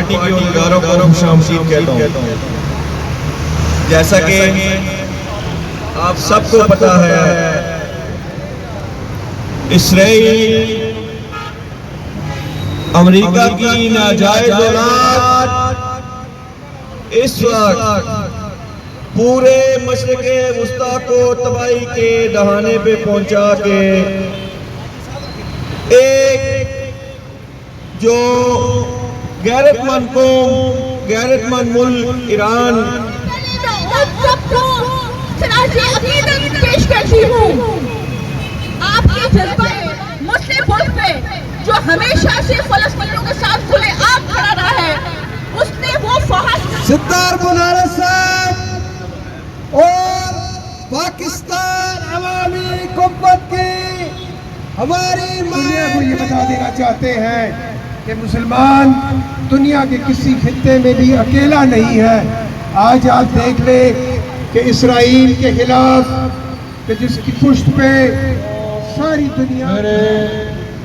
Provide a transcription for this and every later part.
Party کے ان اداروں کو خوش آمدید کہتا ہوں۔ جیسا کہ آپ سب کو پتا ہے، اسرائیل امریکہ کی ناجائز اولاد اس وقت پورے مشرق وسطیٰ کو تباہی کے دہانے پہ پہنچا کے ایک جو غیرت مند قوم، غیرت مند ملک ایران پیش کرتی ہوں آپ کے جذبہ مسلم ملک پہ جو ہمیشہ سے فلسطینیوں کے ساتھ کھلے عام کھڑا رہا ہے، اس نے وہ فحش ستار بنارس صاحب اور پاکستان عوامی قوت کی ہماری دنیا کو یہ بتا دینا چاہتے ہیں کہ مسلمان دنیا کے کسی خطے میں بھی اکیلا نہیں ہے۔ آج آپ دیکھ لیں کہ اسرائیل کے خلاف کہ جس کی پشت پہ ساری دنیا میرے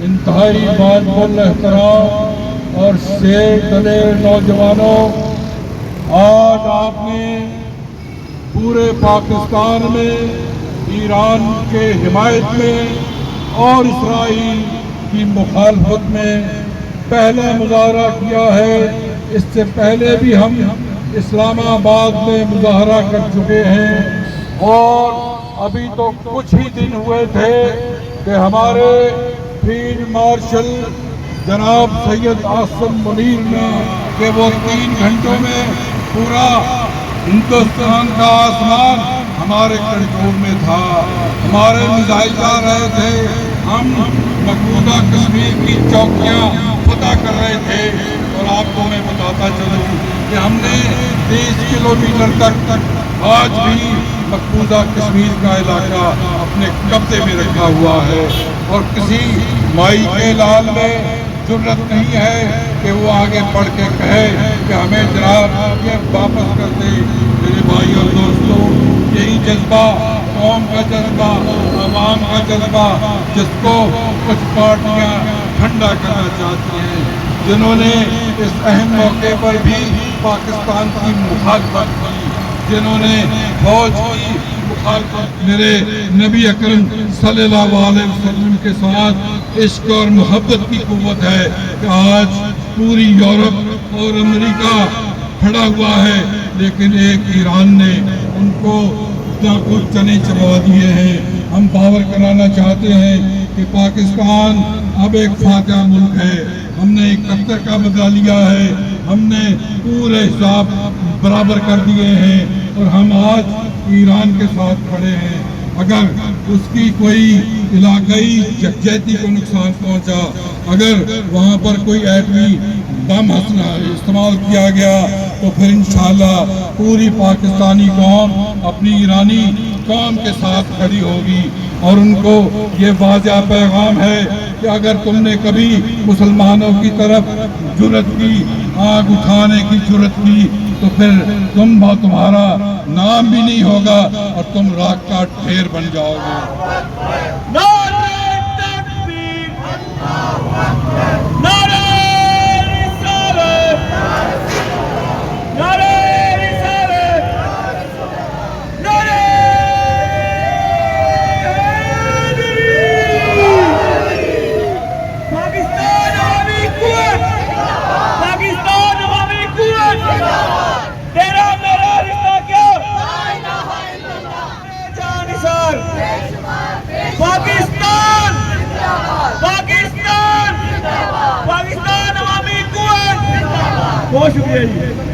انتہائی معزز احترام اور شیر دلے نوجوانوں، آج آپ نے پورے پاکستان میں ایران کے حمایت میں اور اسرائیل کی مخالفت میں پہلا مظاہرہ کیا ہے۔ اس سے پہلے بھی ہم اسلام آباد میں مظاہرہ کر چکے ہیں اور ابھی تو کچھ ہی دن ہوئے تھے کہ ہمارے فیلڈ مارشل جناب سید عاصم منیر نے کہ وہ 3 گھنٹوں میں پورا ہندوستان کا آسمان ہمارے کنٹرول میں تھا، ہمارے میزائل جا رہے تھے، ہم مقبوضہ کشمیر کی چوکیاں فتح کر رہے تھے۔ اور آپ کو میں بتاتا چلوں کہ ہم نے 30 کلومیٹر تک آج بھی مقبوضہ کشمیر کا علاقہ اپنے قبضے میں رکھا ہوا ہے، اور کسی مائی کے لال میں جرت نہیں ہے کہ وہ آگے بڑھ کے کہے کہ ہمیں جناب یہ واپس کر دے۔ میرے بھائی اور دوستوں، یہی جذبہ، قوم کا جذبہ، عوام کا جذبہ، جس کو کچھ پارٹیاں ٹھنڈا کرنا چاہتی ہیں، جنہوں نے اس اہم موقع پر بھی پاکستان کی مخالفت کی، جنہوں نے فوج کی مخالفت۔ میرے نبی اکرم صلی اللہ علیہ وسلم کے ساتھ عشق اور محبت کی قوت ہے کہ آج پوری یورپ اور امریکہ کھڑا ہوا ہے، لیکن ایک ایران نے ان کو اتنا کچھ چنے چبا دیے ہیں۔ ہم باور کرانا چاہتے ہیں کہ پاکستان اب ایک فاتح ملک ہے، ہم نے 71 کا بدلہ لیا ہے، ہم نے پورے حساب برابر کر دیے ہیں اور ہم آج ایران کے ساتھ کھڑے ہیں۔ اگر اس کی کوئی علاقائی یکجہتی کو نقصان پہنچا، اگر وہاں پر کوئی ایٹمی بم استعمال کیا گیا، تو پھر انشاءاللہ پوری پاکستانی قوم اپنی ایرانی قوم کے ساتھ کھڑی ہوگی، اور ان کو یہ واضح پیغام ہے کہ اگر تم نے کبھی مسلمانوں کی طرف جرت کی، آنکھ اٹھانے کی جرت کی، تو پھر تمہارا نام بھی نہیں ہوگا اور تم راکھ کا ڈھیر بن جاؤ گے۔ نعرہ تکبیر، نعرہ رسالت، نعرہ رسالت، نعرہ پاکستان عوامی قوت، پاکستان عوامی قوت، تیرا میرا رشتہ کیا؟ جان نثار، پاکستان، پاکستان، پاکستان عوامی قوت۔ بہت شکریہ جی۔